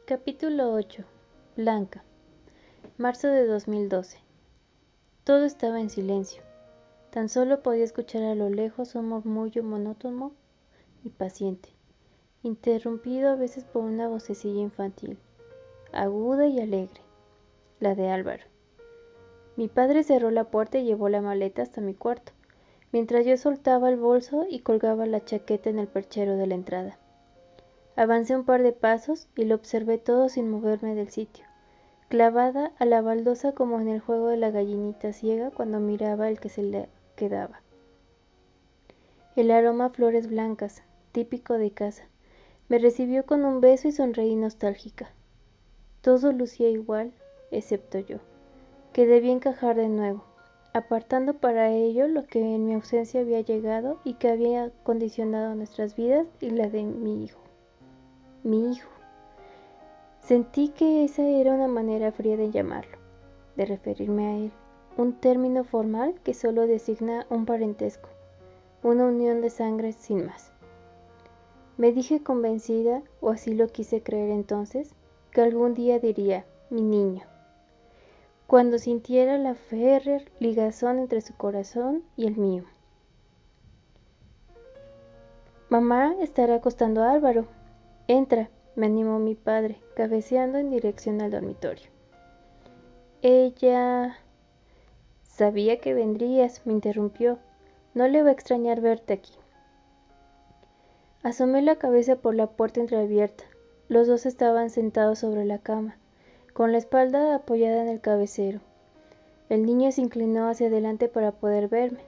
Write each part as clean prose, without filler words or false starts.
Capítulo 8. Blanca. Marzo de 2012. Todo estaba en silencio. Tan solo podía escuchar a lo lejos un murmullo monótono y paciente, interrumpido a veces por una vocecilla infantil, aguda y alegre, la de Álvaro. Mi padre cerró la puerta y llevó la maleta hasta mi cuarto, mientras yo soltaba el bolso y colgaba la chaqueta en el perchero de la entrada. Avancé un par de pasos y lo observé todo sin moverme del sitio, clavada a la baldosa como en el juego de la gallinita ciega cuando miraba el que se le quedaba. El aroma a flores blancas, típico de casa, me recibió con un beso y sonreí nostálgica. Todo lucía igual, excepto yo, que debía encajar de nuevo, apartando para ello lo que en mi ausencia había llegado y que había condicionado nuestras vidas y la de mi hijo. Mi hijo. Sentí que esa era una manera fría de llamarlo, de referirme a él, un término formal que solo designa un parentesco, una unión de sangre sin más. Me dije convencida, o así lo quise creer entonces, que algún día diría, mi niño, cuando sintiera la férrea ligazón entre su corazón y el mío. Mamá estará acostando a Álvaro. Entra, me animó mi padre, cabeceando en dirección al dormitorio. Ella... Sabía que vendrías, me interrumpió. No le va a extrañar verte aquí. Asomé la cabeza por la puerta entreabierta. Los dos estaban sentados sobre la cama, con la espalda apoyada en el cabecero. El niño se inclinó hacia adelante para poder verme,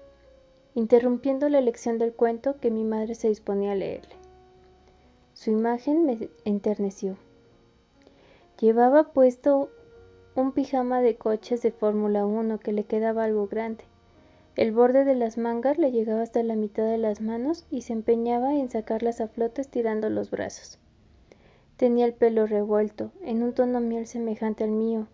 interrumpiendo la lección del cuento que mi madre se disponía a leerle. Su imagen me enterneció. Llevaba puesto un pijama de coches de Fórmula 1 que le quedaba algo grande. El borde de las mangas le llegaba hasta la mitad de las manos y se empeñaba en sacarlas a flote estirando los brazos. Tenía el pelo revuelto, en un tono miel semejante al mío,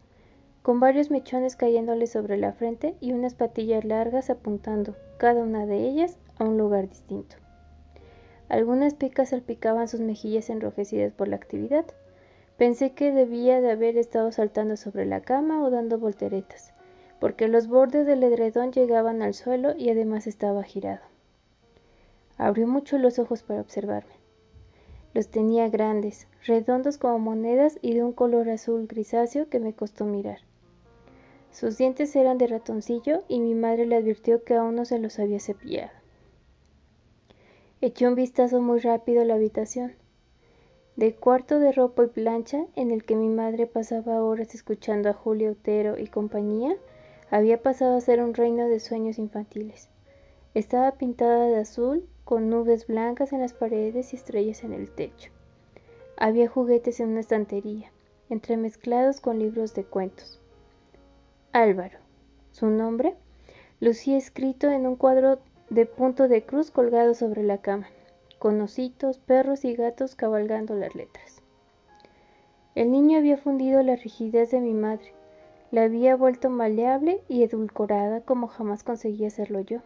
con varios mechones cayéndole sobre la frente y unas patillas largas apuntando, cada una de ellas, a un lugar distinto. Algunas pecas salpicaban sus mejillas enrojecidas por la actividad. Pensé que debía de haber estado saltando sobre la cama o dando volteretas, porque los bordes del edredón llegaban al suelo y además estaba girado. Abrió mucho los ojos para observarme. Los tenía grandes, redondos como monedas y de un color azul grisáceo que me costó mirar. Sus dientes eran de ratoncillo y mi madre le advirtió que aún no se los había cepillado. Eché un vistazo muy rápido a la habitación. De cuarto de ropa y plancha, en el que mi madre pasaba horas escuchando a Julia Otero y compañía, había pasado a ser un reino de sueños infantiles. Estaba pintada de azul, con nubes blancas en las paredes y estrellas en el techo. Había juguetes en una estantería, entremezclados con libros de cuentos. Álvaro, su nombre, lucía escrito en un cuadro de punto de cruz colgado sobre la cama, con ositos, perros y gatos cabalgando las letras. El niño había fundido la rigidez de mi madre, la había vuelto maleable y edulcorada como jamás conseguí hacerlo yo,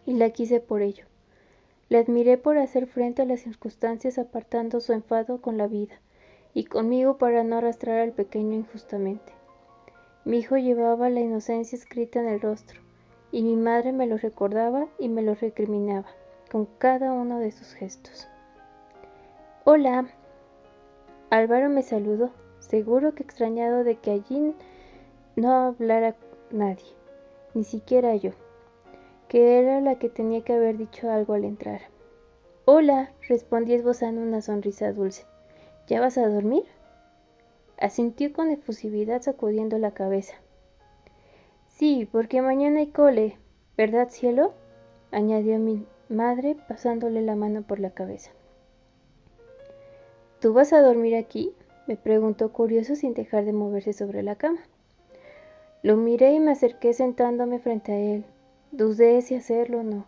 y la quise por ello. La admiré por hacer frente a las circunstancias apartando su enfado con la vida, y conmigo para no arrastrar al pequeño injustamente. Mi hijo llevaba la inocencia escrita en el rostro, y mi madre me lo recordaba y me lo recriminaba, con cada uno de sus gestos. «Hola». Álvaro me saludó, seguro que extrañado de que allí no hablara nadie, ni siquiera yo, que era la que tenía que haber dicho algo al entrar. «Hola», respondí esbozando una sonrisa dulce. «¿Ya vas a dormir?». Asintió con efusividad sacudiendo la cabeza. «Sí, porque mañana hay cole, ¿verdad, cielo?», añadió mi madre pasándole la mano por la cabeza. «¿Tú vas a dormir aquí?», me preguntó curioso sin dejar de moverse sobre la cama. Lo miré y me acerqué sentándome frente a él. Dudé si hacerlo o no,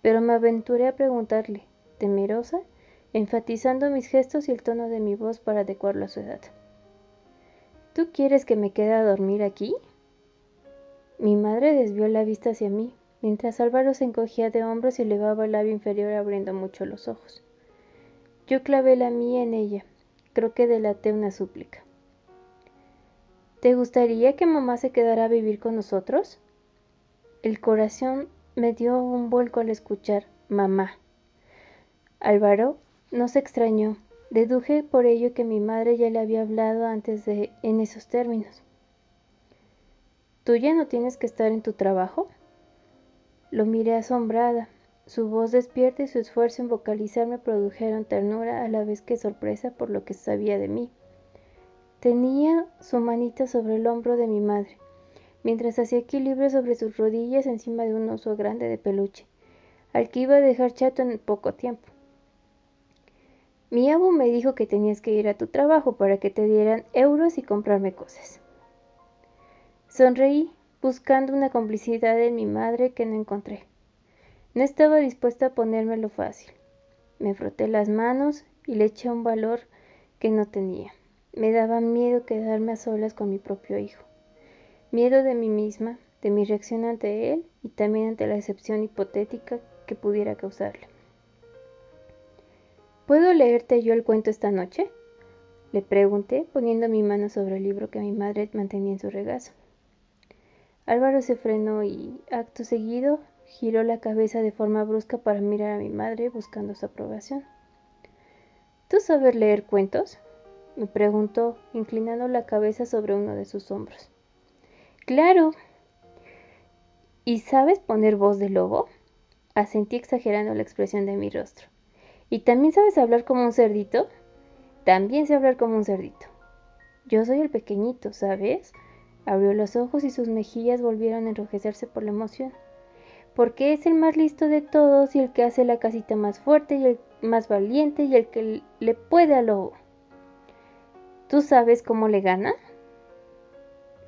pero me aventuré a preguntarle, temerosa, enfatizando mis gestos y el tono de mi voz para adecuarlo a su edad. «¿Tú quieres que me quede a dormir aquí?». Mi madre desvió la vista hacia mí, mientras Álvaro se encogía de hombros y elevaba el labio inferior abriendo mucho los ojos. Yo clavé la mía en ella, Creo que delaté una súplica. ¿Te gustaría que mamá se quedara a vivir con nosotros? El corazón me dio un vuelco al escuchar mamá. Álvaro no se extrañó. Deduje por ello que mi madre ya le había hablado antes en esos términos. ¿Tú ya no tienes que estar en tu trabajo? Lo miré asombrada. Su voz despierta y su esfuerzo en vocalizar me produjeron ternura a la vez que sorpresa por lo que sabía de mí. Tenía su manita sobre el hombro de mi madre, mientras hacía equilibrio sobre sus rodillas encima de un oso grande de peluche, al que iba a dejar chato en poco tiempo. Mi abu me dijo que tenías que ir a tu trabajo para que te dieran euros y comprarme cosas. Sonreí, buscando una complicidad en mi madre que no encontré. No estaba dispuesta a ponérmelo fácil. Me froté las manos y le eché un valor que no tenía. Me daba miedo quedarme a solas con mi propio hijo. Miedo de mí misma, de mi reacción ante él y también ante la decepción hipotética que pudiera causarle. ¿Puedo leerte yo el cuento esta noche?, le pregunté, poniendo mi mano sobre el libro que mi madre mantenía en su regazo. Álvaro se frenó y, acto seguido, giró la cabeza de forma brusca para mirar a mi madre buscando su aprobación. ¿Tú sabes leer cuentos?, me preguntó, inclinando la cabeza sobre uno de sus hombros. ¡Claro! ¿Y sabes poner voz de lobo?, asentí exagerando la expresión de mi rostro. ¿Y también sabes hablar como un cerdito? También sé hablar como un cerdito. Yo soy el pequeñito, ¿sabes? Abrió los ojos y sus mejillas volvieron a enrojecerse por la emoción. Porque es el más listo de todos y el que hace la casita más fuerte y el más valiente y el que le puede al lobo. ¿Tú sabes cómo le gana?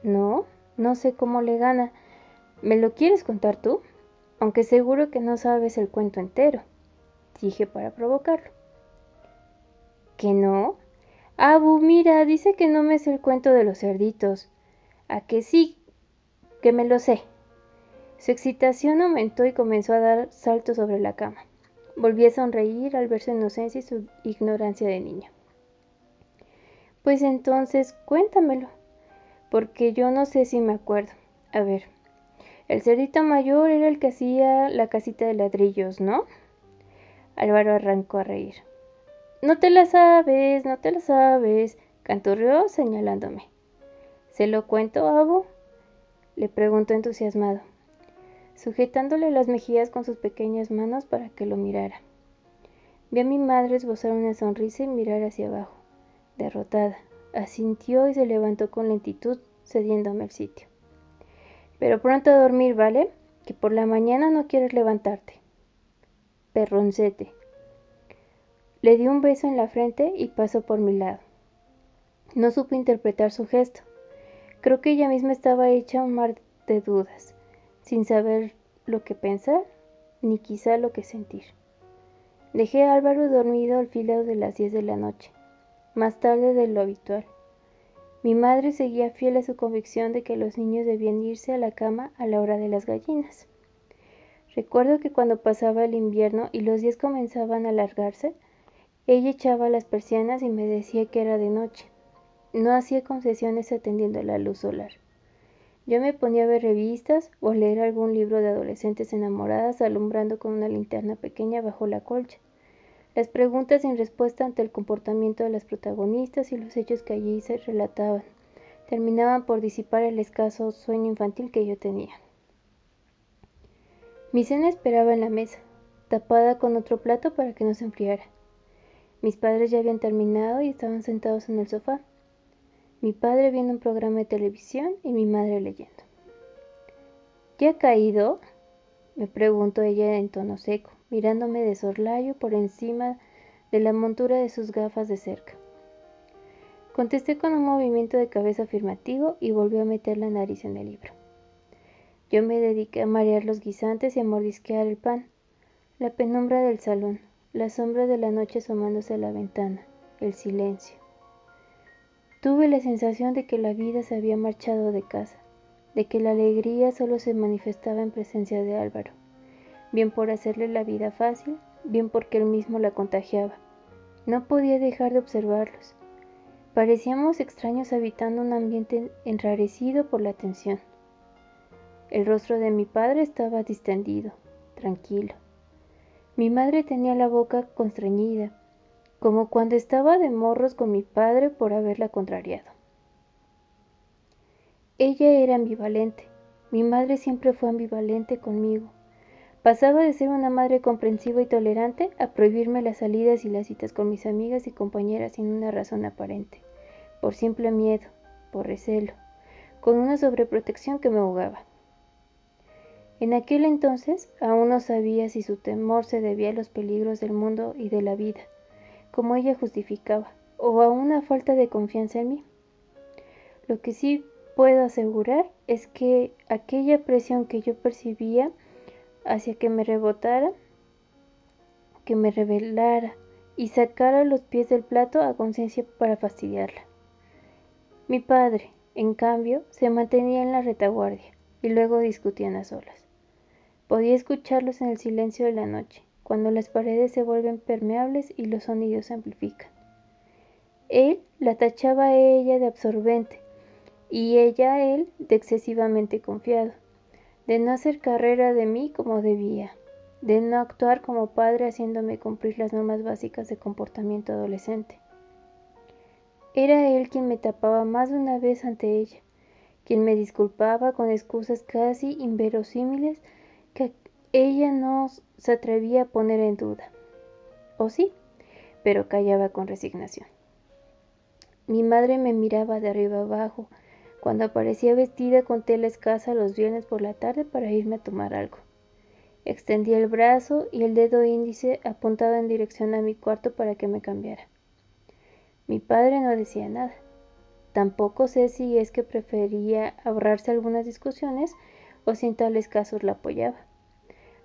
No, no sé cómo le gana. ¿Me lo quieres contar tú? Aunque seguro que no sabes el cuento entero, dije para provocarlo. ¿Que no? Abu, mira, dice que no me sé el cuento de los cerditos. ¿A que sí? Que me lo sé. Su excitación aumentó y comenzó a dar saltos sobre la cama. Volví a sonreír al ver su inocencia y su ignorancia de niño. Pues entonces, cuéntamelo, porque yo no sé si me acuerdo. A ver, el cerdito mayor era el que hacía la casita de ladrillos, ¿no? Álvaro arrancó a reír. No te la sabes, no te la sabes, canturreó señalándome. ¿Se lo cuento, Abu?, le preguntó entusiasmado, sujetándole las mejillas con sus pequeñas manos para que lo mirara. Vi a mi madre esbozar una sonrisa y mirar hacia abajo. Derrotada, asintió y se levantó con lentitud, cediéndome el sitio. Pero pronto a dormir, ¿vale? Que por la mañana no quieres levantarte. Perroncete. Le di un beso en la frente y pasó por mi lado. No supe interpretar su gesto. Creo que ella misma estaba hecha un mar de dudas, sin saber lo que pensar, ni quizá lo que sentir. Dejé a Álvaro dormido al filo de las 10 de la noche, más tarde de lo habitual. Mi madre seguía fiel a su convicción de que los niños debían irse a la cama a la hora de las gallinas. Recuerdo que cuando pasaba el invierno y los días comenzaban a alargarse, ella echaba las persianas y me decía que era de noche. No hacía concesiones atendiendo la luz solar. Yo me ponía a ver revistas o a leer algún libro de adolescentes enamoradas alumbrando con una linterna pequeña bajo la colcha. Las preguntas sin respuesta ante el comportamiento de las protagonistas y los hechos que allí se relataban terminaban por disipar el escaso sueño infantil que yo tenía. Mi cena esperaba en la mesa, tapada con otro plato para que no se enfriara. Mis padres ya habían terminado y estaban sentados en el sofá. Mi padre viendo un programa de televisión y mi madre leyendo. ¿Ya ha caído?, me preguntó ella en tono seco, mirándome de soslayo por encima de la montura de sus gafas de cerca. Contesté con un movimiento de cabeza afirmativo y volvió a meter la nariz en el libro. Yo me dediqué a marear los guisantes y a mordisquear el pan. La penumbra del salón, la sombra de la noche asomándose a la ventana, el silencio. Tuve la sensación de que la vida se había marchado de casa, de que la alegría solo se manifestaba en presencia de Álvaro, bien por hacerle la vida fácil, bien porque él mismo la contagiaba. No podía dejar de observarlos, Parecíamos extraños habitando un ambiente enrarecido por la tensión. El rostro de mi padre estaba distendido, tranquilo. Mi madre tenía la boca constreñida, como cuando estaba de morros con mi padre por haberla contrariado. Ella era ambivalente. Mi madre siempre fue ambivalente conmigo. Pasaba de ser una madre comprensiva y tolerante a prohibirme las salidas y las citas con mis amigas y compañeras sin una razón aparente, por simple miedo, por recelo, con una sobreprotección que me ahogaba. En aquel entonces aún no sabía si su temor se debía a los peligros del mundo y de la vida, como ella justificaba, o a una falta de confianza en mí. Lo que sí puedo asegurar es que aquella presión que yo percibía hacia que me rebotara, que me revelara y sacara los pies del plato a conciencia para fastidiarla. Mi padre, en cambio, se mantenía en la retaguardia y luego discutían a solas. Podía escucharlos en el silencio de la noche, cuando las paredes se vuelven permeables y los sonidos se amplifican. Él la tachaba a ella de absorbente y ella a él de excesivamente confiado, de no hacer carrera de mí como debía, de no actuar como padre haciéndome cumplir las normas básicas de comportamiento adolescente. Era él quien me tapaba más de una vez ante ella, quien me disculpaba con excusas casi inverosímiles que ella no se atrevía a poner en duda. O sí, pero callaba con resignación. Mi madre me miraba de arriba abajo cuando aparecía vestida con tela escasa los viernes por la tarde para irme a tomar algo. Extendía el brazo y el dedo índice apuntado en dirección a mi cuarto para que me cambiara. Mi padre no decía nada. Tampoco sé si es que prefería ahorrarse algunas discusiones o si en tales casos la apoyaba.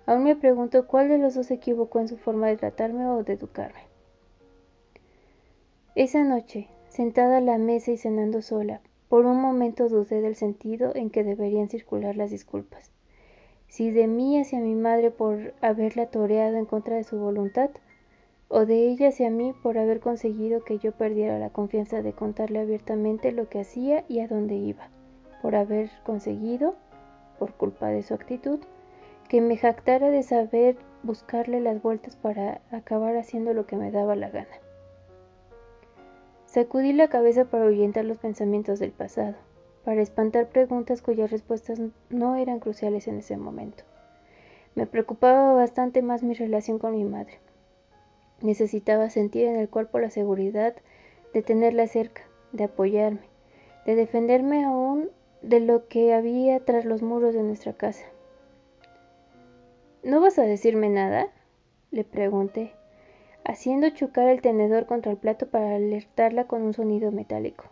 Aún me pregunto cuál de los dos se equivocó en su forma de tratarme o de educarme. Esa noche, sentada a la mesa y cenando sola, por un momento dudé del sentido en que deberían circular las disculpas. Si de mí hacia mi madre por haberla toreado en contra de su voluntad, o de ella hacia mí por haber conseguido que yo perdiera la confianza de contarle abiertamente lo que hacía y a dónde iba, por haber conseguido, por culpa de su actitud, que me jactara de saber buscarle las vueltas para acabar haciendo lo que me daba la gana. Sacudí la cabeza para ahuyentar los pensamientos del pasado, para espantar preguntas cuyas respuestas no eran cruciales en ese momento. Me preocupaba bastante más mi relación con mi madre. Necesitaba sentir en el cuerpo la seguridad de tenerla cerca, de apoyarme, de defenderme aún de lo que había tras los muros de nuestra casa. ¿No vas a decirme nada?, le pregunté, haciendo chocar el tenedor contra el plato para alertarla con un sonido metálico.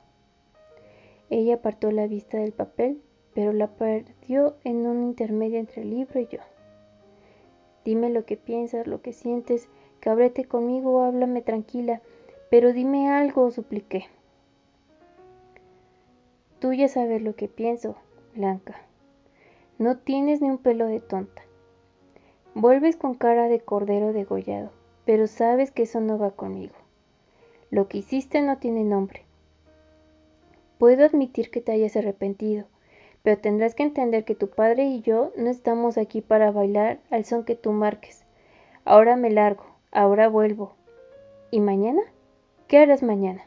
Ella apartó la vista del papel, pero la perdió en un intermedio entre el libro y yo. Dime lo que piensas, lo que sientes, cábrete conmigo o háblame tranquila, pero dime algo, supliqué. Tú ya sabes lo que pienso, Blanca. No tienes ni un pelo de tonta. Vuelves con cara de cordero degollado, pero sabes que eso no va conmigo. Lo que hiciste no tiene nombre. Puedo admitir que te hayas arrepentido, pero tendrás que entender que tu padre y yo no estamos aquí para bailar al son que tú marques. Ahora me largo, ahora vuelvo. ¿Y mañana? ¿Qué harás mañana?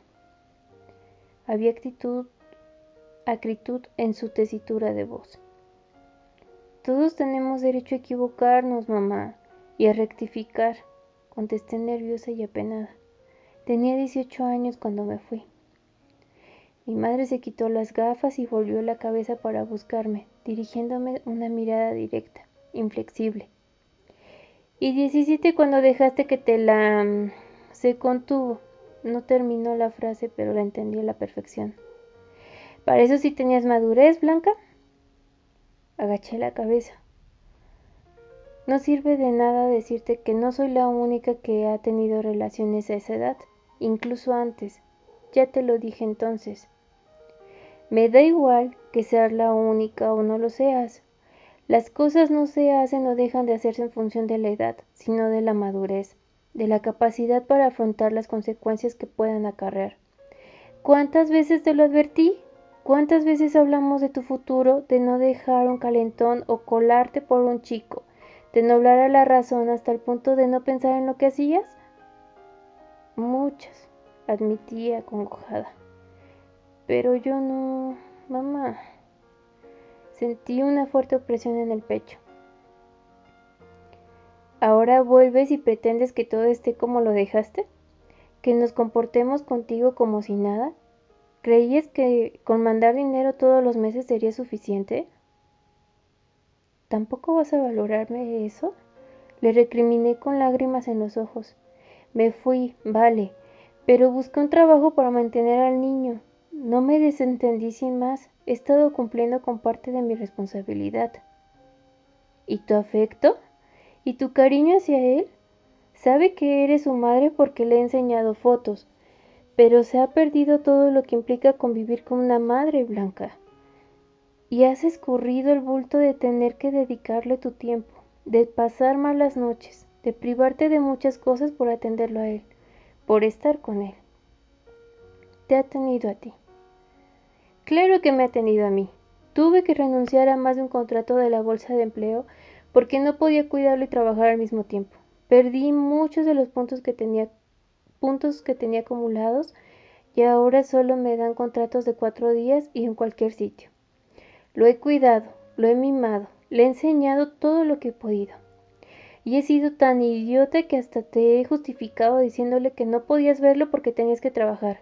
Había acritud en su tesitura de voz. Todos tenemos derecho a equivocarnos, mamá, y a rectificar, contesté nerviosa y apenada. Tenía 18 años cuando me fui. Mi madre se quitó las gafas y volvió la cabeza para buscarme, dirigiéndome una mirada directa, inflexible. Y 17 cuando dejaste que te la... se contuvo. No terminó la frase, pero la entendí a la perfección. ¿Para eso sí tenías madurez, Blanca? Agaché la cabeza. No sirve de nada decirte que no soy la única que ha tenido relaciones a esa edad, incluso antes. Ya te lo dije entonces. Me da igual que seas la única o no lo seas. Las cosas no se hacen o dejan de hacerse en función de la edad, sino de la madurez, de la capacidad para afrontar las consecuencias que puedan acarrear, ¿Cuántas veces te lo advertí? ¿Cuántas veces hablamos de tu futuro, de no dejar un calentón o colarte por un chico, de no hablar a la razón hasta el punto de no pensar en lo que hacías? Muchas, admití acongojada. Pero yo no, mamá. Sentí una fuerte opresión en el pecho. ¿Ahora vuelves y pretendes que todo esté como lo dejaste? ¿Que nos comportemos contigo como si nada? ¿Creías que con mandar dinero todos los meses sería suficiente? ¿Tampoco vas a valorarme eso? Le recriminé con lágrimas en los ojos. Me fui, vale, pero busqué un trabajo para mantener al niño. No me desentendí sin más. He estado cumpliendo con parte de mi responsabilidad. ¿Y tu afecto? ¿Y tu cariño hacia él? Sabe que eres su madre porque le he enseñado fotos, pero se ha perdido todo lo que implica convivir con una madre, Blanca. Y has escurrido el bulto de tener que dedicarle tu tiempo, de pasar malas noches, de privarte de muchas cosas por atenderlo a él, por estar con él. Te ha tenido a ti. Claro que me ha tenido a mí. Tuve que renunciar a más de un contrato de la bolsa de empleo porque no podía cuidarlo y trabajar al mismo tiempo. Perdí muchos de los puntos que tenía acumulados y ahora solo me dan contratos de 4 días y en cualquier sitio. Lo he cuidado, lo he mimado, le he enseñado todo lo que he podido. Y he sido tan idiota que hasta te he justificado diciéndole que no podías verlo porque tenías que trabajar,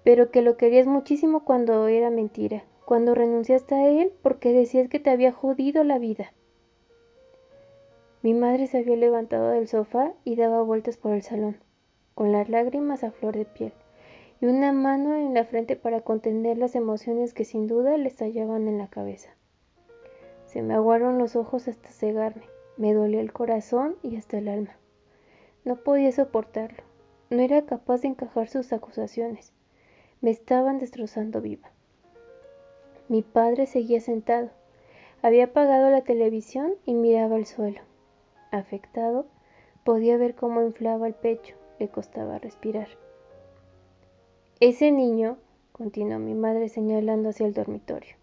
pero que lo querías muchísimo cuando era mentira, cuando renunciaste a él porque decías que te había jodido la vida. Mi madre se había levantado del sofá y daba vueltas por el salón, con las lágrimas a flor de piel, y una mano en la frente para contener las emociones que sin duda le estallaban en la cabeza. Se me aguaron los ojos hasta cegarme, me dolía el corazón y hasta el alma. No podía soportarlo, no era capaz de encajar sus acusaciones, me estaban destrozando viva. Mi padre seguía sentado, había apagado la televisión y miraba al suelo. Afectado, podía ver cómo inflaba el pecho, le costaba respirar. Ese niño, continuó mi madre señalando hacia el dormitorio,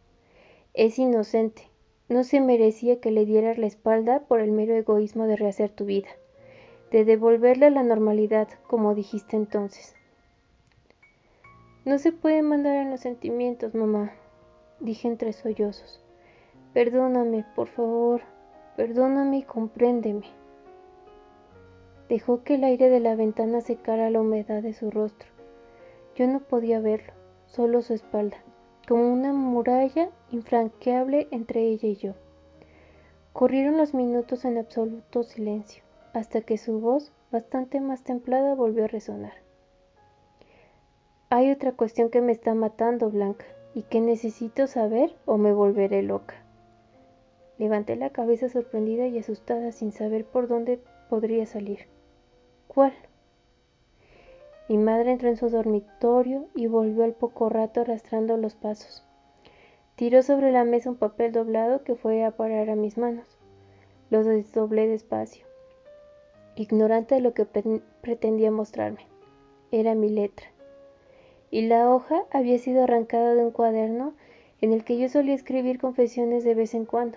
es inocente. No se merecía que le dieras la espalda por el mero egoísmo de rehacer tu vida, de devolverle a la normalidad, como dijiste entonces. No se puede mandar en los sentimientos, mamá, dije entre sollozos. Perdóname, por favor, perdóname y compréndeme. Dejó que el aire de la ventana secara la humedad de su rostro. Yo no podía verlo, solo su espalda, como una muralla infranqueable entre ella y yo. Corrieron los minutos en absoluto silencio, hasta que su voz, bastante más templada, volvió a resonar. Hay otra cuestión que me está matando, Blanca, y que necesito saber o me volveré loca. Levanté la cabeza sorprendida y asustada sin saber por dónde podría salir. ¿Cuál? Mi madre entró en su dormitorio y volvió al poco rato arrastrando los pasos. Tiró sobre la mesa un papel doblado que fue a parar a mis manos. Lo desdoblé despacio, ignorante de lo que pretendía mostrarme. Era mi letra. Y la hoja había sido arrancada de un cuaderno en el que yo solía escribir confesiones de vez en cuando.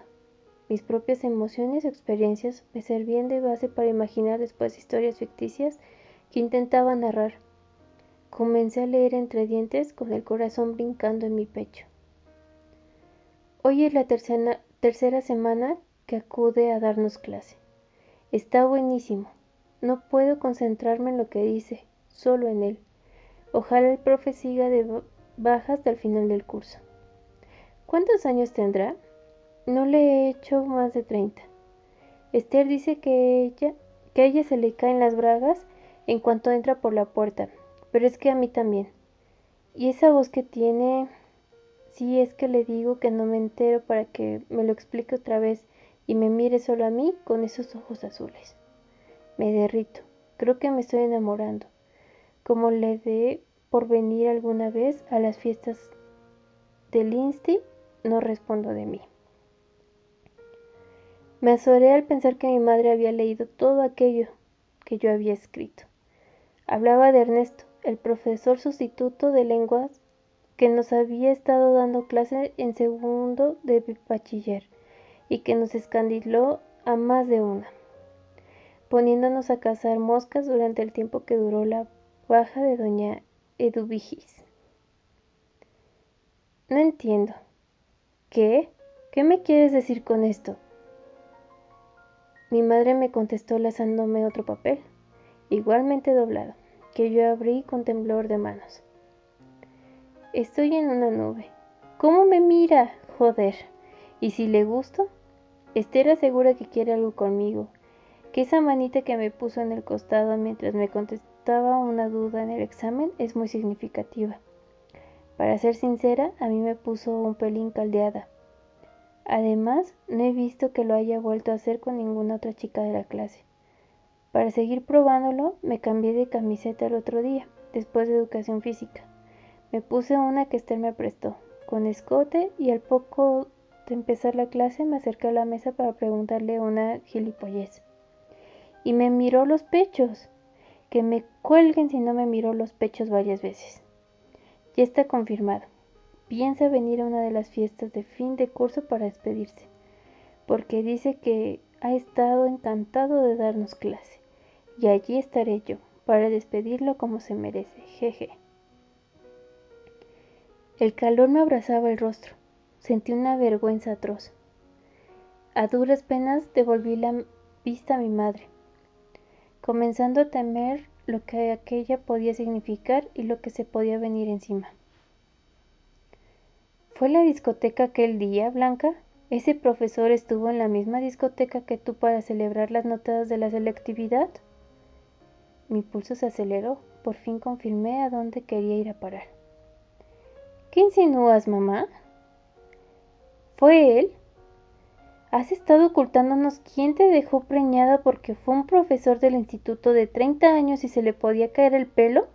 Mis propias emociones y experiencias me servían de base para imaginar después historias ficticias que intentaba narrar. Comencé a leer entre dientes con el corazón brincando en mi pecho. Hoy es la tercera semana que acude a darnos clase. Está buenísimo. No puedo concentrarme en lo que dice, solo en él. Ojalá el profe siga de baja hasta el final del curso. ¿Cuántos años tendrá? No le he hecho más de 30. Esther dice que a ella se le caen las bragas en cuanto entra por la puerta, pero es que a mí también. Y esa voz que tiene, si es que le digo que no me entero para que me lo explique otra vez y me mire solo a mí con esos ojos azules. Me derrito, creo que me estoy enamorando, como le dé por venir alguna vez a las fiestas del Insti, no respondo de mí. Me azoré al pensar que mi madre había leído todo aquello que yo había escrito. Hablaba de Ernesto, el profesor sustituto de lenguas que nos había estado dando clase en segundo de bachiller y que nos escandalizó a más de una, poniéndonos a cazar moscas durante el tiempo que duró la baja de doña Eduvigis. No entiendo. ¿Qué? ¿Qué me quieres decir con esto? Mi madre me contestó lanzándome otro papel, igualmente doblado, que yo abrí con temblor de manos. Estoy en una nube. ¿Cómo me mira? Joder. ¿Y si le gusto? Esther asegura que quiere algo conmigo, que esa manita que me puso en el costado mientras me contestaba una duda en el examen es muy significativa. Para ser sincera, a mí me puso un pelín caldeada. Además, no he visto que lo haya vuelto a hacer con ninguna otra chica de la clase. Para seguir probándolo, me cambié de camiseta el otro día, después de educación física. Me puse una que Esther me prestó, con escote, y al poco de empezar la clase me acerqué a la mesa para preguntarle una gilipollez. Y me miró los pechos. Que me cuelguen si no me miró los pechos varias veces. Ya está confirmado. Piensa venir a una de las fiestas de fin de curso para despedirse, porque dice que ha estado encantado de darnos clase, y allí estaré yo, para despedirlo como se merece, jeje. El calor me abrazaba el rostro, sentí una vergüenza atroz. A duras penas devolví la vista a mi madre, comenzando a temer lo que aquella podía significar y lo que se podía venir encima. ¿Fue la discoteca aquel día, Blanca? ¿Ese profesor estuvo en la misma discoteca que tú para celebrar las notas de la selectividad? Mi pulso se aceleró. Por fin confirmé a dónde quería ir a parar. ¿Qué insinúas, mamá? ¿Fue él? ¿Has estado ocultándonos quién te dejó preñada porque fue un profesor del instituto de 30 años y se le podía caer el pelo?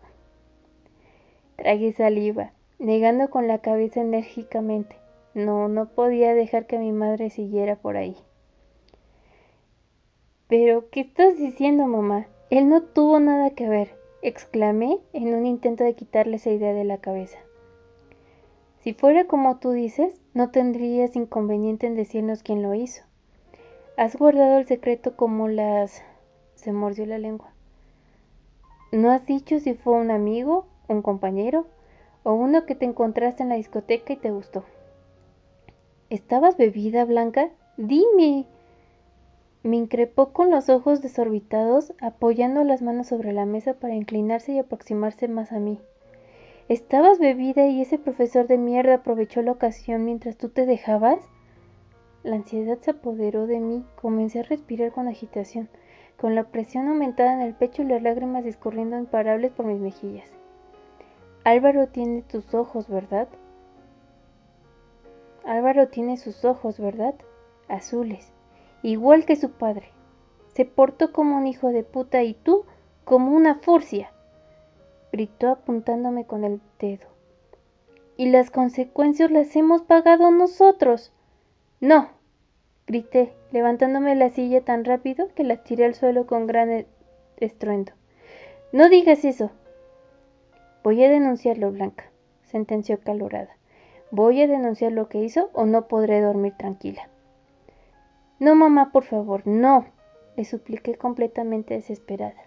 Tragué saliva, negando con la cabeza enérgicamente. No podía dejar que mi madre siguiera por ahí. ¿Pero qué estás diciendo, mamá? Él no tuvo nada que ver, exclamé en un intento de quitarle esa idea de la cabeza. Si fuera como tú dices, no tendrías inconveniente en decirnos quién lo hizo. Has guardado el secreto como las... Se mordió la lengua. ¿No has dicho si fue un amigo, un compañero o uno que te encontraste en la discoteca y te gustó? ¿Estabas bebida, Blanca? Dime. Me increpó con los ojos desorbitados, apoyando las manos sobre la mesa para inclinarse y aproximarse más a mí. ¿Estabas bebida y ese profesor de mierda aprovechó la ocasión mientras tú te dejabas? La ansiedad se apoderó de mí, comencé a respirar con agitación, con la presión aumentada en el pecho y las lágrimas discurriendo imparables por mis mejillas. Álvaro tiene tus ojos, ¿verdad? Álvaro tiene sus ojos, ¿verdad? Azules, igual que su padre. Se portó como un hijo de puta y tú como una furcia, gritó apuntándome con el dedo. Y las consecuencias las hemos pagado nosotros. No, grité, levantándome de la silla tan rápido que la tiré al suelo con gran estruendo. No digas eso. Voy a denunciarlo, Blanca, sentenció acalorada. Voy a denunciar lo que hizo o no podré dormir tranquila. No, mamá, por favor, no, le supliqué completamente desesperada.